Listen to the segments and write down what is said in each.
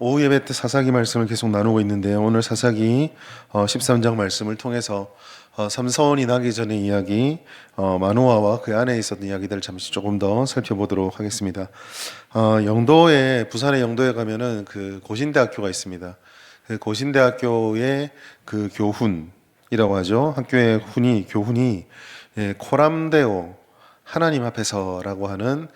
오후 예배 때 사사기 말씀을 계속 나누고 있는데요. 오늘 사사기 13장 말씀을 통해서 삼손이 나기 전의 이야기, 마노아와 그 안에 있었던 이야기들을 잠시 조금 더 살펴보도록 하겠습니다. 부산의 영도에 가면은 그 고신대학교가 있습니다. 그 고신대학교의 그 교훈이라고 하죠. 학교의 교훈이 코람데오, 하나님 앞에서라고 하는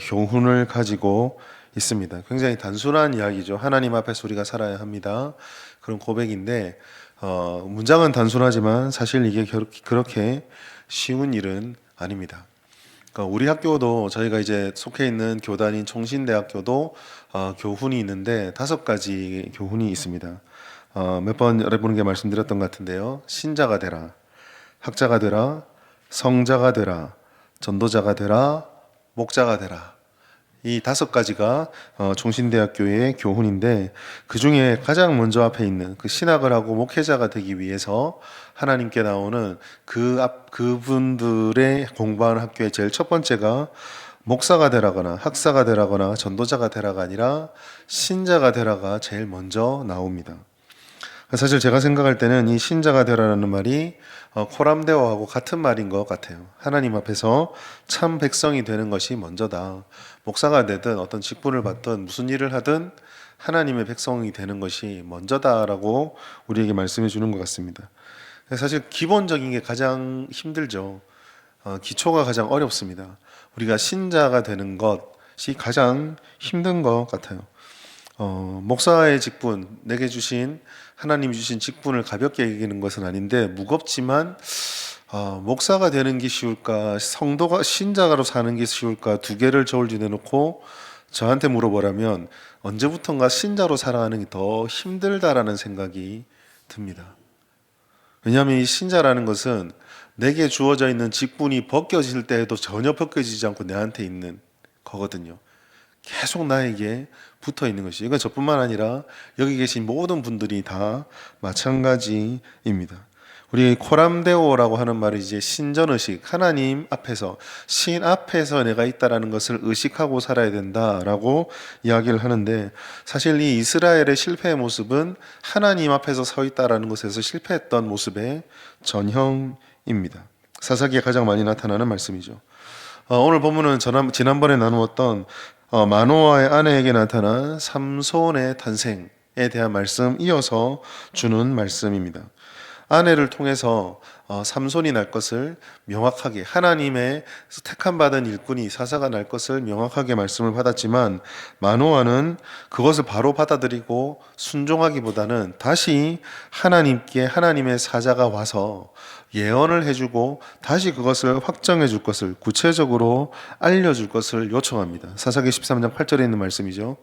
교훈을 가지고 있습니다. 굉장히 단순한 이야기죠. 하나님 앞에서 우리가 살아야 합니다. 그런 고백인데 문장은 단순하지만 사실 이게 그렇게 쉬운 일은 아닙니다. 그러니까 우리 학교도 저희가 이제 속해 있는 교단인 총신대학교도 교훈이 있는데 5가지 교훈이 있습니다. 몇 번 여러분께 말씀드렸던 것 같은데요. 신자가 되라, 학자가 되라, 성자가 되라, 전도자가 되라, 목자가 되라. 이 5가지가 총신대학교의 교훈인데, 그 중에 가장 먼저 앞에 있는 그 신학을 하고 목회자가 되기 위해서 하나님께 나오는 그분들의 공부하는 학교의 제일 첫 번째가 목사가 되라거나 학사가 되라거나 전도자가 되라가 아니라 신자가 되라가 제일 먼저 나옵니다. 사실 제가 생각할 때는 이 신자가 되라는 말이 코람데오하고 같은 말인 것 같아요. 하나님 앞에서 참 백성이 되는 것이 먼저다. 목사가 되든 어떤 직분을 받든 무슨 일을 하든 하나님의 백성이 되는 것이 먼저다라고 우리에게 말씀해 주는 것 같습니다. 사실 기본적인 게 가장 힘들죠. 기초가 가장 어렵습니다. 우리가 신자가 되는 것이 가장 힘든 것 같아요. 목사의 직분, 내게 주신 하나님이 주신 직분을 가볍게 여기는 것은 아닌데 무겁지만 목사가 되는 게 쉬울까, 성도가 신자가로 사는 게 쉬울까, 두 개를 저울질해 놓고 저한테 물어보라면 언제부턴가 신자로 살아가는 게 더 힘들다라는 생각이 듭니다. 왜냐하면 이 신자라는 것은 내게 주어져 있는 직분이 벗겨질 때에도 전혀 벗겨지지 않고 내한테 있는 거거든요. 계속 나에게 붙어 있는 것이, 이건 저뿐만 아니라 여기 계신 모든 분들이 다 마찬가지입니다. 우리 코람데오라고 하는 말이 이제 신전의식, 하나님 앞에서, 신 앞에서 내가 있다라는 것을 의식하고 살아야 된다라고 이야기를 하는데, 사실 이 이스라엘의 실패의 모습은 하나님 앞에서 서 있다라는 것에서 실패했던 모습의 전형입니다. 사사기에 가장 많이 나타나는 말씀이죠. 오늘 본문은 지난번에 나누었던 마노아의 아내에게 나타난 삼손의 탄생에 대한 말씀 이어서 주는 말씀입니다. 아내를 통해서 삼손이 날 것을 명확하게, 하나님의 택함 받은 일꾼이 사사가 날 것을 명확하게 말씀을 받았지만, 마노아는 그것을 바로 받아들이고 순종하기보다는 다시 하나님께 하나님의 사자가 와서 예언을 해주고 다시 그것을 확정해 줄 것을, 구체적으로 알려줄 것을 요청합니다. 사사기 13장 8절에 있는 말씀이죠.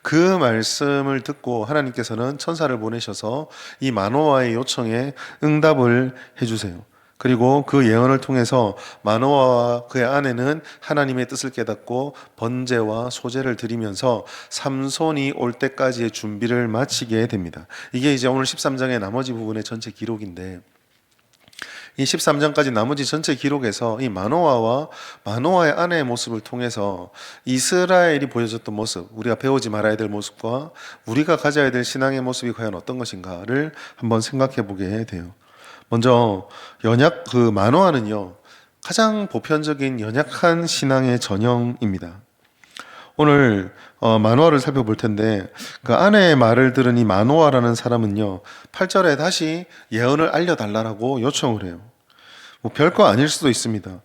그 말씀을 듣고 하나님께서는 천사를 보내셔서 이 마노아의 요청에 응답을 해주세요. 그리고 그 예언을 통해서 마노아와 그의 아내는 하나님의 뜻을 깨닫고 번제와 소제를 드리면서 삼손이 올 때까지의 준비를 마치게 됩니다. 이게 이제 오늘 13장의 나머지 부분의 전체 기록인데, 이 13장까지 나머지 전체 기록에서 이 마노아와 마노아의 아내의 모습을 통해서 이스라엘이 보여줬던 모습, 우리가 배우지 말아야 될 모습과 우리가 가져야 될 신앙의 모습이 과연 어떤 것인가를 한번 생각해 보게 돼요. 먼저 마노아는요, 가장 보편적인 연약한 신앙의 전형입니다. 오늘 마노아를 살펴볼 텐데, 그 아내의 말을 들은 이 마노아라는 사람은요, 8절에 다시 예언을 알려달라고 요청을 해요. 뭐 별거 아닐 수도 있습니다.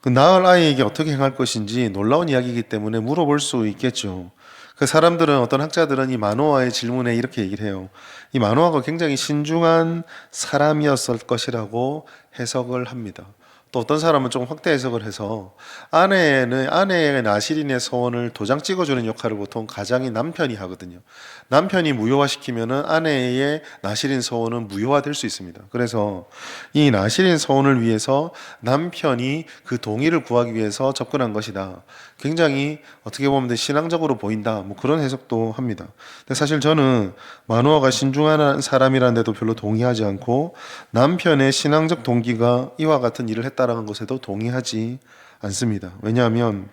그 낳을 아이에게 어떻게 행할 것인지 놀라운 이야기이기 때문에 물어볼 수 있겠죠. 그 사람들은, 어떤 학자들은 이 마노아의 질문에 이렇게 얘기를 해요. 이 마노아가 굉장히 신중한 사람이었을 것이라고 해석을 합니다. 또 어떤 사람은 좀 확대 해석을 해서 아내의 나실인의 소원을 도장 찍어주는 역할을 보통 가장인 남편이 하거든요. 남편이 무효화시키면은 아내의 나실인 소원은 무효화될 수 있습니다. 그래서 이 나실인 소원을 위해서 남편이 그 동의를 구하기 위해서 접근한 것이다. 굉장히 어떻게 보면 신앙적으로 보인다. 뭐 그런 해석도 합니다. 근데 사실 저는 마노아가 신중한 사람이라는 데도 별로 동의하지 않고, 남편의 신앙적 동기가 이와 같은 일을 했다라는 것에도 동의하지 않습니다. 왜냐하면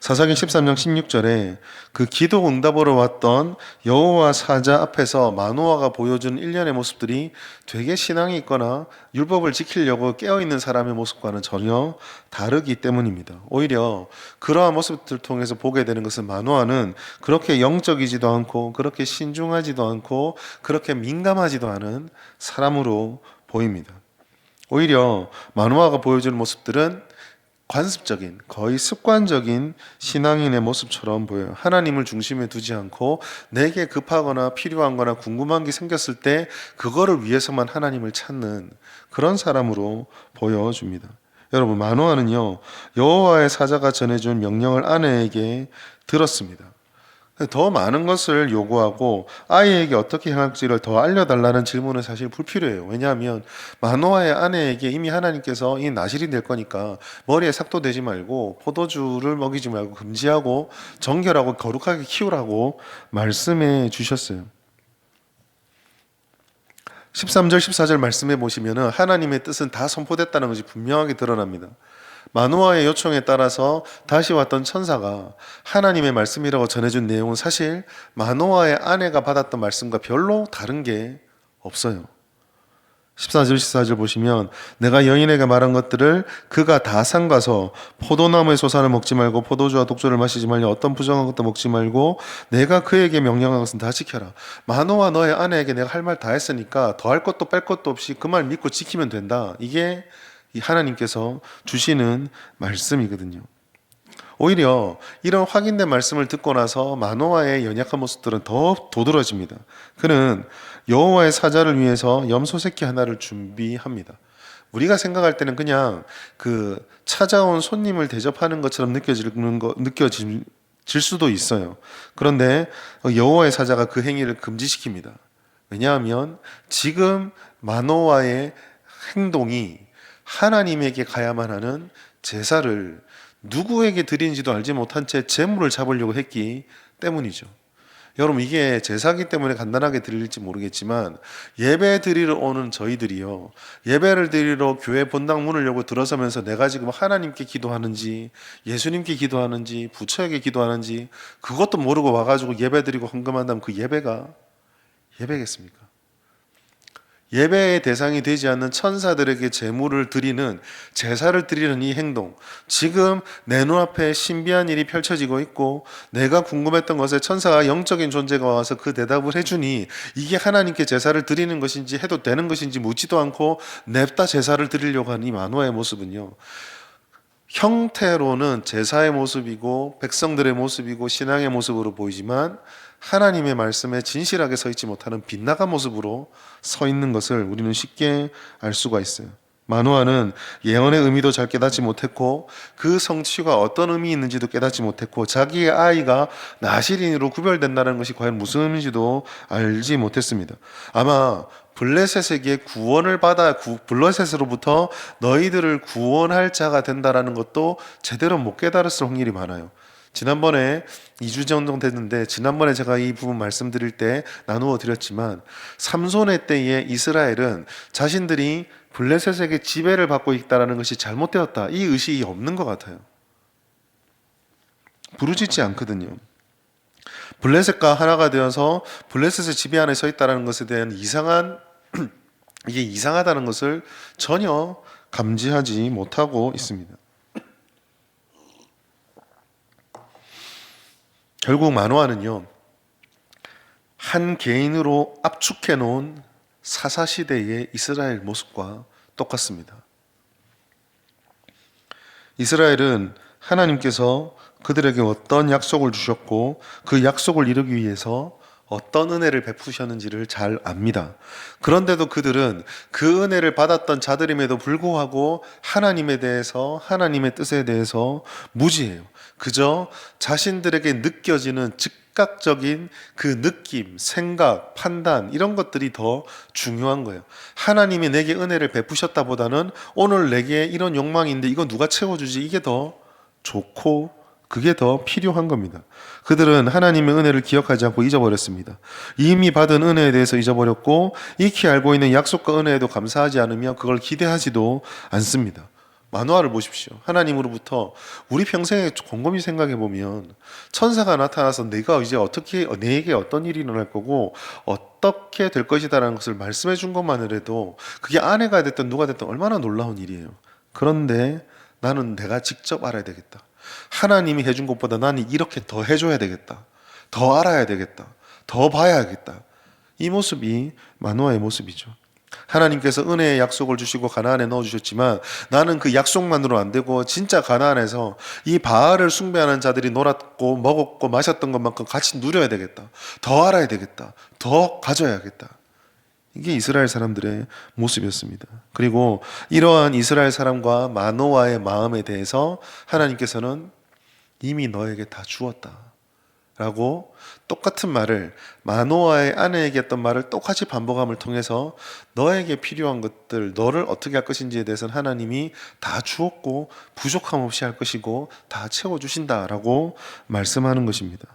사사기 13장 16절에 그 기도 응답으로 왔던 여호와 사자 앞에서 마노아가 보여준 일련의 모습들이 되게 신앙이 있거나 율법을 지키려고 깨어있는 사람의 모습과는 전혀 다르기 때문입니다. 오히려 그러한 모습들을 통해서 보게 되는 것은 마노아는 그렇게 영적이지도 않고 그렇게 신중하지도 않고 그렇게 민감하지도 않은 사람으로 보입니다. 오히려 마노아가 보여주는 모습들은 관습적인, 거의 습관적인 신앙인의 모습처럼 보여요. 하나님을 중심에 두지 않고 내게 급하거나 필요한 거나 궁금한 게 생겼을 때 그거를 위해서만 하나님을 찾는 그런 사람으로 보여줍니다. 여러분, 마노아는요, 여호와의 사자가 전해준 명령을 아내에게 들었습니다. 더 많은 것을 요구하고 아이에게 어떻게 행할지를 더 알려달라는 질문은 사실 불필요해요. 왜냐하면 마노아의 아내에게 이미 하나님께서 이 나실이 될 거니까 머리에 삭도 대지 말고 포도주를 먹이지 말고 금지하고 정결하고 거룩하게 키우라고 말씀해 주셨어요. 13절 14절 말씀해 보시면 하나님의 뜻은 다 선포됐다는 것이 분명하게 드러납니다. 마노아의 요청에 따라서 다시 왔던 천사가 하나님의 말씀이라고 전해준 내용은 사실 마노아의 아내가 받았던 말씀과 별로 다른 게 없어요. 14절 14절 보시면 내가 여인에게 말한 것들을 그가 다 삼가서 포도나무의 소산을 먹지 말고 포도주와 독주를 마시지 말며 어떤 부정한 것도 먹지 말고 내가 그에게 명령한 것은 다 지켜라. 마노아 너의 아내에게 내가 할 말 다 했으니까 더할 것도 뺄 것도 없이 그 말 믿고 지키면 된다. 이게 이 하나님께서 주시는 말씀이거든요. 오히려 이런 확인된 말씀을 듣고 나서 마노아의 연약한 모습들은 더 도드라집니다. 그는 여호와의 사자를 위해서 염소 새끼 하나를 준비합니다. 우리가 생각할 때는 그냥 그 찾아온 손님을 대접하는 것처럼 느껴질 수도 있어요. 그런데 여호와의 사자가 그 행위를 금지시킵니다. 왜냐하면 지금 마노아의 행동이 하나님에게 가야만 하는 제사를 누구에게 드리는지도 알지 못한 채 제물을 잡으려고 했기 때문이죠. 여러분, 이게 제사기 때문에 간단하게 드릴지 모르겠지만 예배 드리러 오는 저희들이요, 예배를 드리러 교회 본당 문을 열고 들어서면서 내가 지금 하나님께 기도하는지 예수님께 기도하는지 부처에게 기도하는지 그것도 모르고 와가지고 예배 드리고 헌금한다면 그 예배가 예배겠습니까? 예배의 대상이 되지 않는 천사들에게 제물을 드리는, 제사를 드리는 이 행동, 지금 내 눈앞에 신비한 일이 펼쳐지고 있고 내가 궁금했던 것에 천사가 영적인 존재가 와서 그 대답을 해주니 이게 하나님께 제사를 드리는 것인지 해도 되는 것인지 묻지도 않고 냅다 제사를 드리려고 하는 이 마노아의 모습은요, 형태로는 제사의 모습이고 백성들의 모습이고 신앙의 모습으로 보이지만 하나님의 말씀에 진실하게 서 있지 못하는 빗나간 모습으로 서 있는 것을 우리는 쉽게 알 수가 있어요. 마노아는 예언의 의미도 잘 깨닫지 못했고 그 성취가 어떤 의미 있는지도 깨닫지 못했고 자기의 아이가 나실인으로 구별된다는 것이 과연 무슨 의미인지도 알지 못했습니다. 아마 블레셋에게 구원을 받아 블레셋으로부터 너희들을 구원할 자가 된다라는 것도 제대로 못 깨달았을 확률이 많아요. 지난번에 2주 정도 됐는데 지난번에 제가 이 부분 말씀드릴 때 나누어 드렸지만 삼손의 때에 이스라엘은 자신들이 블레셋에게 지배를 받고 있다는 것이 잘못되었다, 이 의식이 없는 것 같아요. 부르짖지 않거든요. 블레셋과 하나가 되어서 블레셋의 지배 안에 서 있다는 것에 대한 이게 이상하다는 것을 전혀 감지하지 못하고 있습니다. 결국 마노아는요, 한 개인으로 압축해 놓은 사사시대의 이스라엘 모습과 똑같습니다. 이스라엘은 하나님께서 그들에게 어떤 약속을 주셨고 그 약속을 이루기 위해서 어떤 은혜를 베푸셨는지를 잘 압니다. 그런데도 그들은 그 은혜를 받았던 자들임에도 불구하고 하나님에 대해서, 하나님의 뜻에 대해서 무지해요. 그저 자신들에게 느껴지는 즉각적인 그 느낌, 생각, 판단, 이런 것들이 더 중요한 거예요. 하나님이 내게 은혜를 베푸셨다보다는 오늘 내게 이런 욕망인데 이거 누가 채워주지, 이게 더 좋고 그게 더 필요한 겁니다. 그들은 하나님의 은혜를 기억하지 않고 잊어버렸습니다. 이미 받은 은혜에 대해서 잊어버렸고 익히 알고 있는 약속과 은혜에도 감사하지 않으며 그걸 기대하지도 않습니다. 만화를 보십시오. 하나님으로부터 우리 평생에 곰곰이 생각해 보면 천사가 나타나서 내가 이제 어떻게 내게 어떤 일이 일어날 거고 어떻게 될 것이다라는 것을 말씀해 준 것만으로도 그게 아내가 됐든 누가 됐든 얼마나 놀라운 일이에요. 그런데 나는 내가 직접 알아야 되겠다. 하나님이 해준 것보다 나는 이렇게 더 해줘야 되겠다. 더 알아야 되겠다. 더 봐야겠다. 이 모습이 마노아의 모습이죠. 하나님께서 은혜의 약속을 주시고 가나안에 넣어주셨지만 나는 그 약속만으로 안 되고 진짜 가나안에서 이 바알을 숭배하는 자들이 놀았고 먹었고 마셨던 것만큼 같이 누려야 되겠다. 더 알아야 되겠다. 더 가져야겠다. 이게 이스라엘 사람들의 모습이었습니다. 그리고 이러한 이스라엘 사람과 마노아의 마음에 대해서 하나님께서는 이미 너에게 다 주었다 라고 똑같은 말을 마노아의 아내에게 했던 말을 똑같이 반복함을 통해서 너에게 필요한 것들, 너를 어떻게 할 것인지에 대해서는 하나님이 다 주었고 부족함 없이 할 것이고 다 채워주신다라고 말씀하는 것입니다.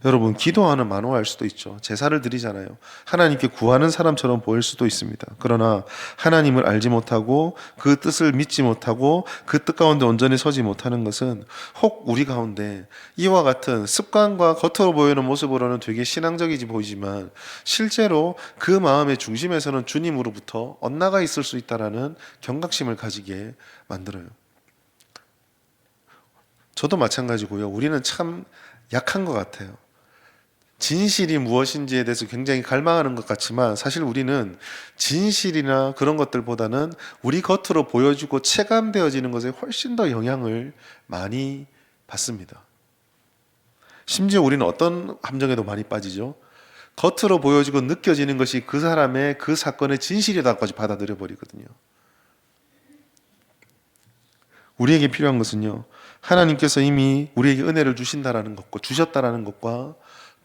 여러분, 기도하는 마노아일 수도 있죠. 제사를 드리잖아요. 하나님께 구하는 사람처럼 보일 수도 있습니다. 그러나 하나님을 알지 못하고 그 뜻을 믿지 못하고 그 뜻 가운데 온전히 서지 못하는 것은 혹 우리 가운데 이와 같은 습관과 겉으로 보이는 모습으로는 되게 신앙적이지 보이지만 실제로 그 마음의 중심에서는 주님으로부터 엇나가 있을 수 있다라는 경각심을 가지게 만들어요. 저도 마찬가지고요. 우리는 참 약한 것 같아요. 진실이 무엇인지에 대해서 굉장히 갈망하는 것 같지만 사실 우리는 진실이나 그런 것들보다는 우리 겉으로 보여지고 체감되어지는 것에 훨씬 더 영향을 많이 받습니다. 심지어 우리는 어떤 함정에도 많이 빠지죠. 겉으로 보여지고 느껴지는 것이 그 사람의 그 사건의 진실이다까지 받아들여 버리거든요. 우리에게 필요한 것은요, 하나님께서 이미 우리에게 은혜를 주신다라는 것과 주셨다라는 것과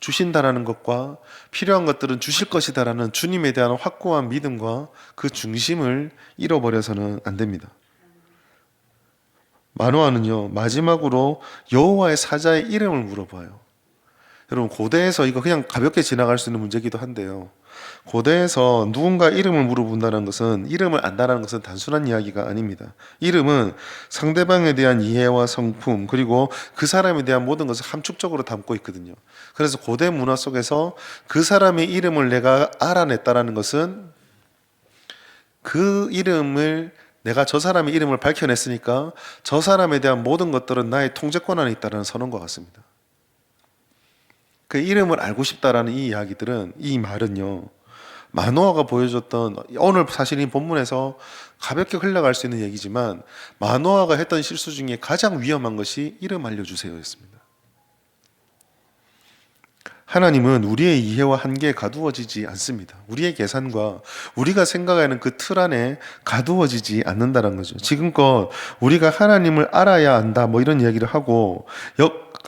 주신다라는 것과 필요한 것들은 주실 것이다라는 주님에 대한 확고한 믿음과 그 중심을 잃어버려서는 안 됩니다. 마노아는요, 마지막으로 여호와의 사자의 이름을 물어봐요. 여러분, 고대에서 이거 그냥 가볍게 지나갈 수 있는 문제이기도 한데요. 고대에서 누군가 이름을 물어본다는 것은, 이름을 안다는 것은 단순한 이야기가 아닙니다. 이름은 상대방에 대한 이해와 성품, 그리고 그 사람에 대한 모든 것을 함축적으로 담고 있거든요. 그래서 고대 문화 속에서 그 사람의 이름을 내가 알아냈다는 것은 그 이름을 내가 저 사람의 이름을 밝혀냈으니까 저 사람에 대한 모든 것들은 나의 통제권 안에 있다는 선언과 같습니다. 그 이름을 알고 싶다라는 이 이야기들은, 이 말은요, 마노아가 보여줬던, 오늘 사실 이 본문에서 가볍게 흘러갈 수 있는 얘기지만 마노아가 했던 실수 중에 가장 위험한 것이 이름 알려주세요 였습니다. 하나님은 우리의 이해와 한계에 가두어지지 않습니다. 우리의 계산과 우리가 생각하는 그 틀 안에 가두어지지 않는다는 거죠. 지금껏 우리가 하나님을 알아야 한다 뭐 이런 이야기를 하고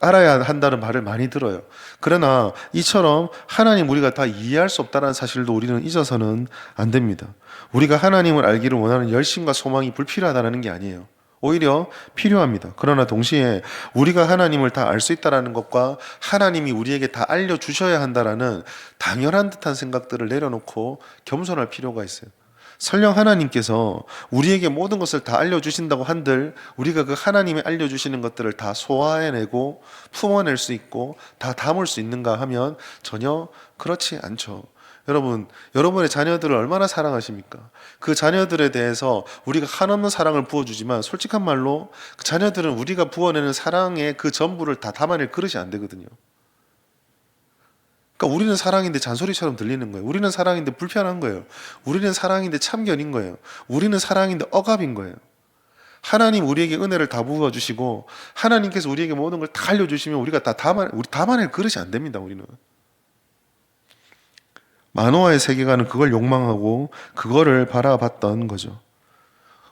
알아야 한다는 말을 많이 들어요. 그러나 이처럼 하나님 우리가 다 이해할 수 없다는 사실도 우리는 잊어서는 안 됩니다. 우리가 하나님을 알기를 원하는 열심과 소망이 불필요하다는 게 아니에요. 오히려 필요합니다. 그러나 동시에 우리가 하나님을 다 알 수 있다는 것과 하나님이 우리에게 다 알려주셔야 한다는 당연한 듯한 생각들을 내려놓고 겸손할 필요가 있어요. 설령 하나님께서 우리에게 모든 것을 다 알려주신다고 한들 우리가 그 하나님이 알려주시는 것들을 다 소화해내고 품어낼 수 있고 다 담을 수 있는가 하면 전혀 그렇지 않죠. 여러분, 여러분의 자녀들을 얼마나 사랑하십니까? 그 자녀들에 대해서 우리가 한없는 사랑을 부어주지만 솔직한 말로 그 자녀들은 우리가 부어내는 사랑의 그 전부를 다 담아낼 그릇이 안 되거든요. 그러니까 우리는 사랑인데 잔소리처럼 들리는 거예요. 우리는 사랑인데 불편한 거예요. 우리는 사랑인데 참견인 거예요. 우리는 사랑인데 억압인 거예요. 하나님 우리에게 은혜를 다 부어주시고 하나님께서 우리에게 모든 걸 다 알려주시면 우리가 다 담아낼 그릇이 안 됩니다. 우리는. 마노아의 세계관은 그걸 욕망하고 그거를 바라봤던 거죠.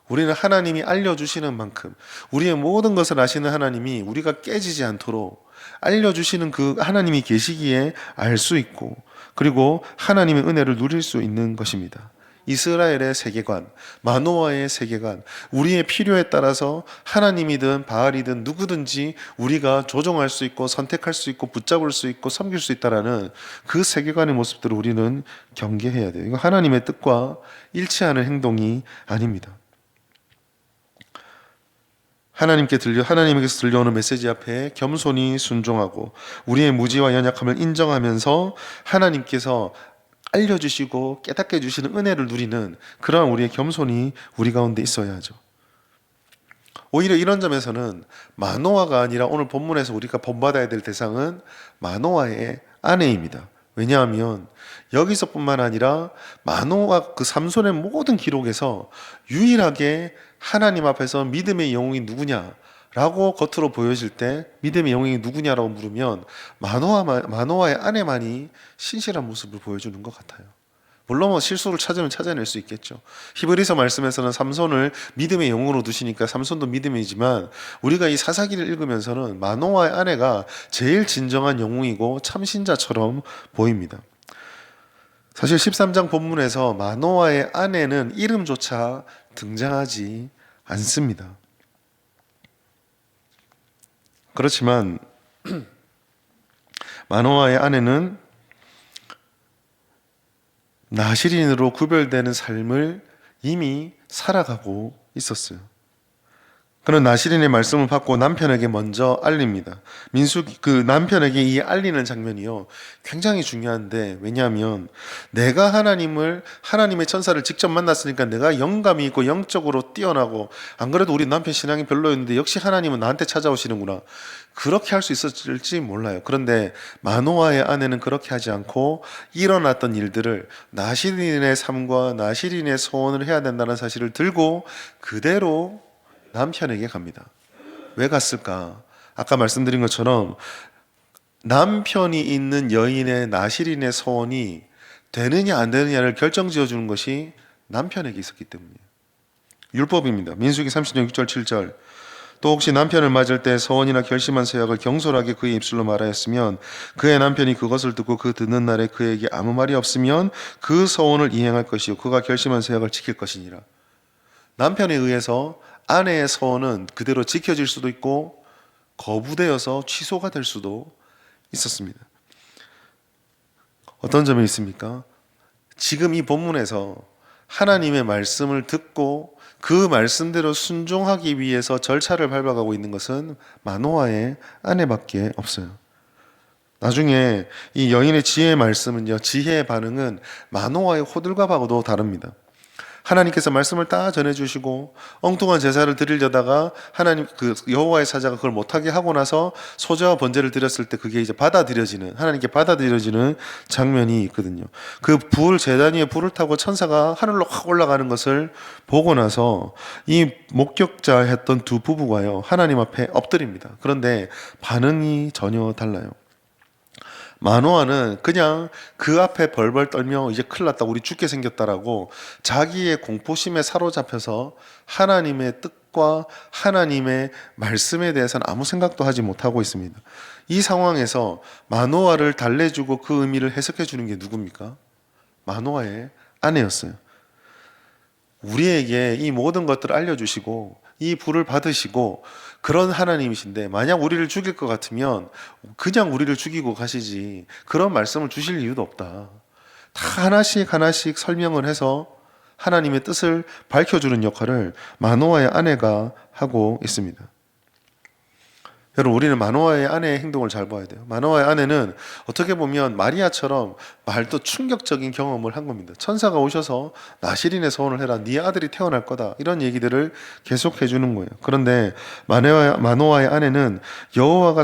우리는 하나님이 알려주시는 만큼 우리의 모든 것을 아시는 하나님이 우리가 깨지지 않도록 알려주시는 그 하나님이 계시기에 알 수 있고 그리고 하나님의 은혜를 누릴 수 있는 것입니다. 이스라엘의 세계관, 마노아의 세계관, 우리의 필요에 따라서 하나님이든 바알이든 누구든지 우리가 조종할 수 있고 선택할 수 있고 붙잡을 수 있고 섬길 수 있다라는 그 세계관의 모습들을 우리는 경계해야 돼요. 이거 하나님의 뜻과 일치하는 행동이 아닙니다. 하나님에게서 들려오는 메시지 앞에 겸손히 순종하고 우리의 무지와 연약함을 인정하면서 하나님께서 알려주시고 깨닫게 해주시는 은혜를 누리는 그러한 우리의 겸손이 우리 가운데 있어야 하죠. 오히려 이런 점에서는 마노아가 아니라 오늘 본문에서 우리가 본받아야 될 대상은 마노아의 아내입니다. 왜냐하면 여기서뿐만 아니라 마노아 그 삼손의 모든 기록에서 유일하게 하나님 앞에서 믿음의 영웅이 누구냐라고 겉으로 보여질 때 믿음의 영웅이 누구냐라고 물으면 마노아의 아내만이 신실한 모습을 보여주는 것 같아요. 물론 뭐 실수를 찾으면 찾아낼 수 있겠죠. 히브리서 말씀에서는 삼손을 믿음의 영웅으로 두시니까 삼손도 믿음이지만 우리가 이 사사기를 읽으면서는 마노아의 아내가 제일 진정한 영웅이고 참신자처럼 보입니다. 사실 13장 본문에서 마노아의 아내는 이름조차 등장하지 않습니다. 그렇지만 마노아의 아내는 나실인으로 구별되는 삶을 이미 살아가고 있었어요. 그는 나실인의 말씀을 받고 남편에게 먼저 알립니다. 그 남편에게 이 알리는 장면이요, 굉장히 중요한데, 왜냐하면 내가 하나님의 천사를 직접 만났으니까 내가 영감이 있고 영적으로 뛰어나고, 안 그래도 우리 남편 신앙이 별로였는데 역시 하나님은 나한테 찾아오시는구나, 그렇게 할 수 있었을지 몰라요. 그런데 마노아의 아내는 그렇게 하지 않고 일어났던 일들을 나실인의 삶과 나실인의 소원을 해야 된다는 사실을 들고 그대로 남편에게 갑니다. 왜 갔을까? 아까 말씀드린 것처럼 남편이 있는 여인의 나실인의 소원이 되느냐 안 되느냐를 결정지어 주는 것이 남편에게 있었기 때문이에요. 율법입니다. 민수기 30장 6절 7절. 또 혹시 남편을 맞을 때 서원이나 결심한 서약을 경솔하게 그의 입술로 말하였으면 그의 남편이 그것을 듣고 그 듣는 날에 그에게 아무 말이 없으면 그 서원을 이행할 것이요 그가 결심한 서약을 지킬 것이니라. 남편에 의해서 아내의 서원은 그대로 지켜질 수도 있고 거부되어서 취소가 될 수도 있었습니다. 어떤 점이 있습니까? 지금 이 본문에서 하나님의 말씀을 듣고 그 말씀대로 순종하기 위해서 절차를 밟아가고 있는 것은 마노아의 아내밖에 없어요. 나중에 이 여인의 지혜의 말씀은요, 지혜의 반응은 마노아의 호들갑하고도 다릅니다. 하나님께서 말씀을 다 전해주시고 엉뚱한 제사를 드리려다가 여호와의 사자가 그걸 못하게 하고 나서 소제와 번제를 드렸을 때 그게 이제 하나님께 받아들여지는 장면이 있거든요. 그 제단 위에 불을 타고 천사가 하늘로 확 올라가는 것을 보고 나서 이 목격자 했던 두 부부가요, 하나님 앞에 엎드립니다. 그런데 반응이 전혀 달라요. 마노아는 그냥 그 앞에 벌벌 떨며 이제 큰일 났다, 우리 죽게 생겼다라고 자기의 공포심에 사로잡혀서 하나님의 뜻과 하나님의 말씀에 대해서는 아무 생각도 하지 못하고 있습니다. 이 상황에서 마노아를 달래주고 그 의미를 해석해 주는 게 누굽니까? 마노아의 아내였어요. 우리에게 이 모든 것들을 알려주시고 이 불을 받으시고 그런 하나님이신데, 만약 우리를 죽일 것 같으면 그냥 우리를 죽이고 가시지 그런 말씀을 주실 이유도 없다. 다 하나씩 설명을 해서 하나님의 뜻을 밝혀주는 역할을 마노아의 아내가 하고 있습니다. 여러분, 우리는 마노아의 아내의 행동을 잘 봐야 돼요. 마노아의 아내는 어떻게 보면 마리아처럼 말도 충격적인 경험을 한 겁니다. 천사가 오셔서 나실인의 소원을 해라, 네 아들이 태어날 거다, 이런 얘기들을 계속 해주는 거예요. 그런데 마노아의 아내는 여호와의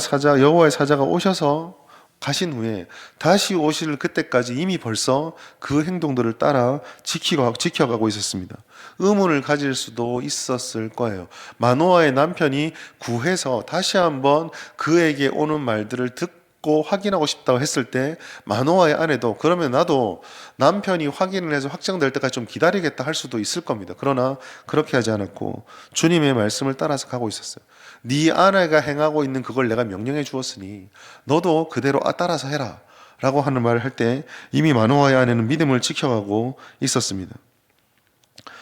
사자가 오셔서 가신 후에 다시 오실 그때까지 이미 벌써 그 행동들을 따라 지켜가고 있었습니다. 의문을 가질 수도 있었을 거예요. 마노아의 남편이 구해서 다시 한번 그에게 오는 말들을 듣고 확인하고 싶다고 했을 때 마노아의 아내도 그러면 나도 남편이 확인을 해서 확정될 때까지 좀 기다리겠다 할 수도 있을 겁니다. 그러나 그렇게 하지 않았고 주님의 말씀을 따라서 가고 있었어요. 네 아내가 행하고 있는 그걸 내가 명령해 주었으니 너도 그대로 따라서 해라 라고 하는 말을 할 때 이미 마노아의 아내는 믿음을 지켜가고 있었습니다.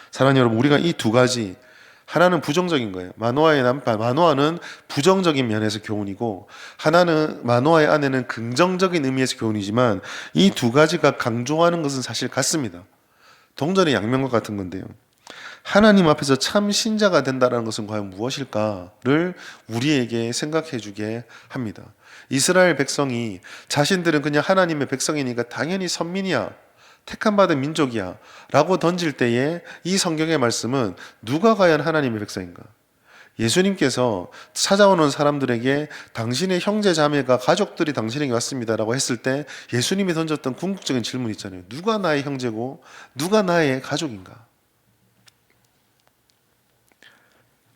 사랑하는 여러분, 우리가 이 두 가지, 하나는 부정적인 거예요. 마노아는 부정적인 면에서 교훈이고, 마노아의 아내는 긍정적인 의미에서 교훈이지만 이 두 가지가 강조하는 것은 사실 같습니다. 동전의 양면과 같은 건데요. 하나님 앞에서 참 신자가 된다는 것은 과연 무엇일까를 우리에게 생각해 주게 합니다. 이스라엘 백성이 자신들은 그냥 하나님의 백성이니까 당연히 선민이야, 택함받은 민족이야 라고 던질 때에 이 성경의 말씀은 누가 과연 하나님의 백성인가? 예수님께서 찾아오는 사람들에게 당신의 형제 자매가 가족들이 당신에게 왔습니다라고 했을 때 예수님이 던졌던 궁극적인 질문 있잖아요. 누가 나의 형제고 누가 나의 가족인가?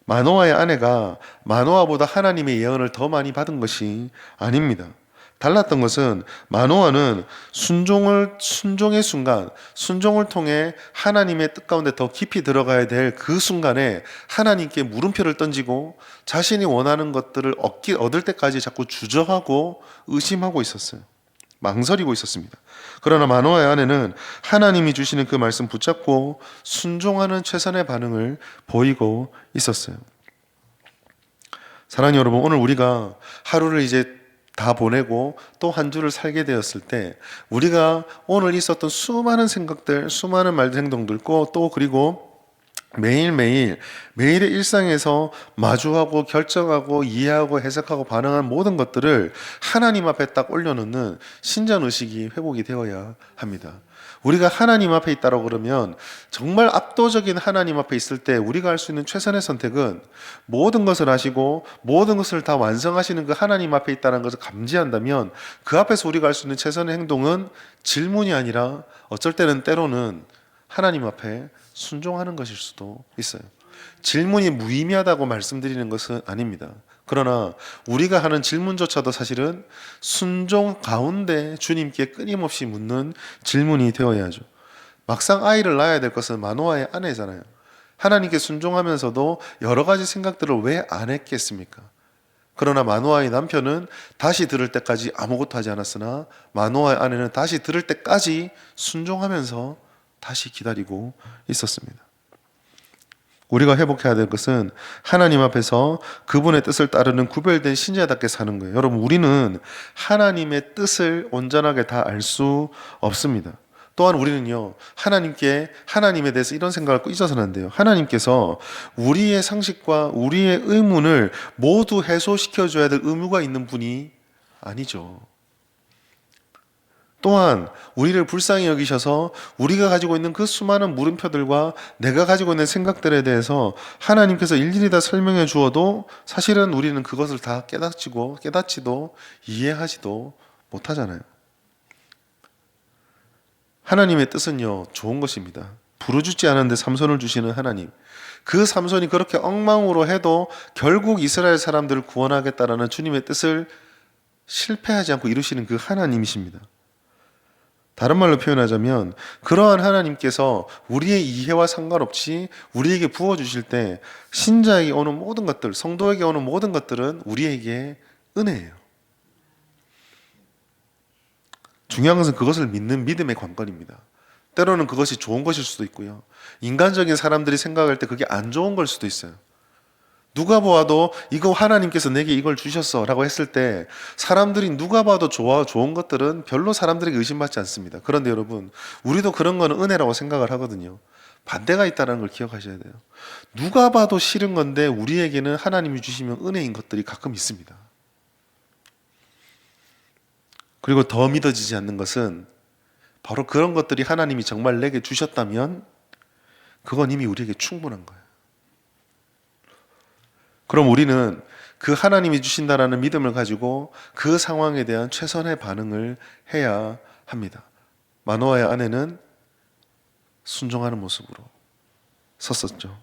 마노아의 아내가 마노아보다 하나님의 예언을 더 많이 받은 것이 아닙니다. 달랐던 것은 마노아는 순종의 순간, 순종을 통해 하나님의 뜻 가운데 더 깊이 들어가야 될 그 순간에 하나님께 물음표를 던지고 자신이 원하는 것들을 얻을 때까지 자꾸 주저하고 의심하고 있었어요. 망설이고 있었습니다. 그러나 마노아의 아내는 하나님이 주시는 그 말씀 붙잡고 순종하는 최선의 반응을 보이고 있었어요. 사랑하는 여러분, 오늘 우리가 하루를 이제 다 보내고 또 한 주를 살게 되었을 때 우리가 오늘 있었던 수많은 생각들, 수많은 말들, 행동들 또 그리고 매일매일의 일상에서 마주하고 결정하고 이해하고 해석하고 반응한 모든 것들을 하나님 앞에 딱 올려놓는 신전의식이 회복이 되어야 합니다. 우리가 하나님 앞에 있다고 그러면 정말 압도적인 하나님 앞에 있을 때 우리가 할 수 있는 최선의 선택은 모든 것을 하시고 모든 것을 다 완성하시는 그 하나님 앞에 있다는 것을 감지한다면 그 앞에서 우리가 할 수 있는 최선의 행동은 질문이 아니라 어쩔 때는 때로는 하나님 앞에 순종하는 것일 수도 있어요. 질문이 무의미하다고 말씀드리는 것은 아닙니다. 그러나 우리가 하는 질문조차도 사실은 순종 가운데 주님께 끊임없이 묻는 질문이 되어야죠. 막상 아이를 낳아야 될 것은 마노아의 아내잖아요. 하나님께 순종하면서도 여러 가지 생각들을 왜 안 했겠습니까? 그러나 마노아의 남편은 다시 들을 때까지 아무것도 하지 않았으나 마노아의 아내는 다시 들을 때까지 순종하면서 다시 기다리고 있었습니다. 우리가 회복해야 될 것은 하나님 앞에서 그분의 뜻을 따르는 구별된 신자답게 사는 거예요. 여러분, 우리는 하나님의 뜻을 온전하게 다 알 수 없습니다. 또한 우리는요, 하나님에 대해서 이런 생각을 꼭 잊어서는 안 돼요. 하나님께서 우리의 상식과 우리의 의문을 모두 해소시켜줘야 될 의무가 있는 분이 아니죠. 또한 우리를 불쌍히 여기셔서 우리가 가지고 있는 그 수많은 물음표들과 내가 가지고 있는 생각들에 대해서 하나님께서 일일이 다 설명해 주어도 사실은 우리는 그것을 다 깨닫지도 이해하지도 못하잖아요. 하나님의 뜻은요, 좋은 것입니다. 부르짖지 않았는데 삼손을 주시는 하나님. 그 삼손이 그렇게 엉망으로 해도 결국 이스라엘 사람들을 구원하겠다라는 주님의 뜻을 실패하지 않고 이루시는 그 하나님이십니다. 다른 말로 표현하자면 그러한 하나님께서 우리의 이해와 상관없이 우리에게 부어주실 때 신자에게 오는 모든 것들, 성도에게 오는 모든 것들은 우리에게 은혜예요. 중요한 것은 그것을 믿는 믿음의 관건입니다. 때로는 그것이 좋은 것일 수도 있고요. 인간적인 사람들이 생각할 때 그게 안 좋은 걸 수도 있어요. 누가 보아도 이거 하나님께서 내게 이걸 주셨어 라고 했을 때 사람들이 누가 봐도 좋은 것들은 별로 사람들에게 의심받지 않습니다. 그런데 여러분, 우리도 그런 거는 은혜라고 생각을 하거든요. 반대가 있다는 걸 기억하셔야 돼요. 누가 봐도 싫은 건데 우리에게는 하나님이 주시면 은혜인 것들이 가끔 있습니다. 그리고 더 믿어지지 않는 것은 바로 그런 것들이 하나님이 정말 내게 주셨다면 그건 이미 우리에게 충분한 거예요. 그럼 우리는 그 하나님이 주신다라는 믿음을 가지고 그 상황에 대한 최선의 반응을 해야 합니다. 마노아의 아내는 순종하는 모습으로 섰었죠.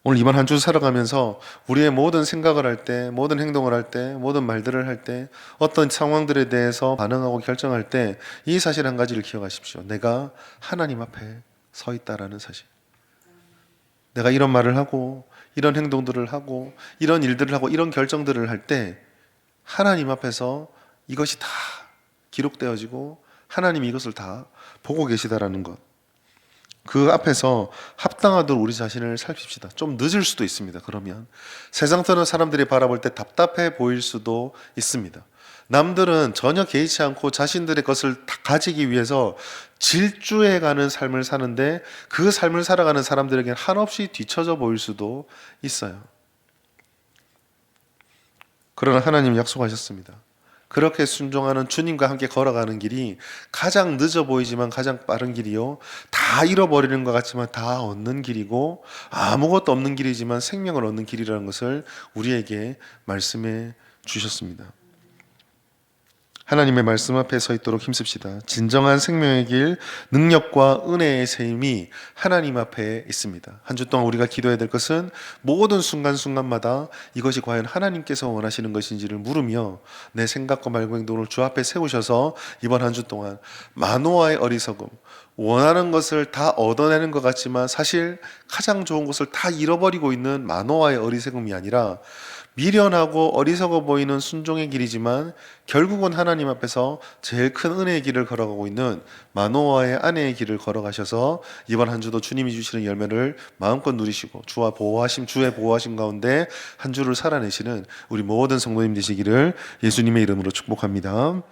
오늘 이번 한 주 살아가면서 우리의 모든 생각을 할 때, 모든 행동을 할 때, 모든 말들을 할 때, 어떤 상황들에 대해서 반응하고 결정할 때 이 사실 한 가지를 기억하십시오. 내가 하나님 앞에 서 있다라는 사실. 내가 이런 말을 하고 이런 행동들을 하고 이런 일들을 하고 이런 결정들을 할 때 하나님 앞에서 이것이 다 기록되어지고 하나님이 이것을 다 보고 계시다라는 것. 그 앞에서 합당하도록 우리 자신을 살핍시다. 좀 늦을 수도 있습니다. 그러면 세상 사람들이 바라볼 때 답답해 보일 수도 있습니다. 남들은 전혀 개의치 않고 자신들의 것을 다 가지기 위해서 질주해가는 삶을 사는데 그 삶을 살아가는 사람들에게는 한없이 뒤처져 보일 수도 있어요. 그러나 하나님 약속하셨습니다. 그렇게 순종하는 주님과 함께 걸어가는 길이 가장 늦어 보이지만 가장 빠른 길이요. 다 잃어버리는 것 같지만 다 얻는 길이고 아무것도 없는 길이지만 생명을 얻는 길이라는 것을 우리에게 말씀해 주셨습니다. 하나님의 말씀 앞에 서 있도록 힘씁시다. 진정한 생명의 길, 능력과 은혜의 셈이 하나님 앞에 있습니다. 한 주 동안 우리가 기도해야 될 것은 모든 순간순간마다 이것이 과연 하나님께서 원하시는 것인지를 물으며 내 생각과 말과 행동을 주 앞에 세우셔서 이번 한 주 동안 마노아의 어리석음, 원하는 것을 다 얻어내는 것 같지만 사실 가장 좋은 것을 다 잃어버리고 있는 마노아의 어리석음이 아니라 미련하고 어리석어 보이는 순종의 길이지만 결국은 하나님 앞에서 제일 큰 은혜의 길을 걸어가고 있는 마노아의 아내의 길을 걸어가셔서 이번 한 주도 주님이 주시는 열매를 마음껏 누리시고 주의 보호하심 가운데 한 주를 살아내시는 우리 모든 성도님 되시기를 예수님의 이름으로 축복합니다.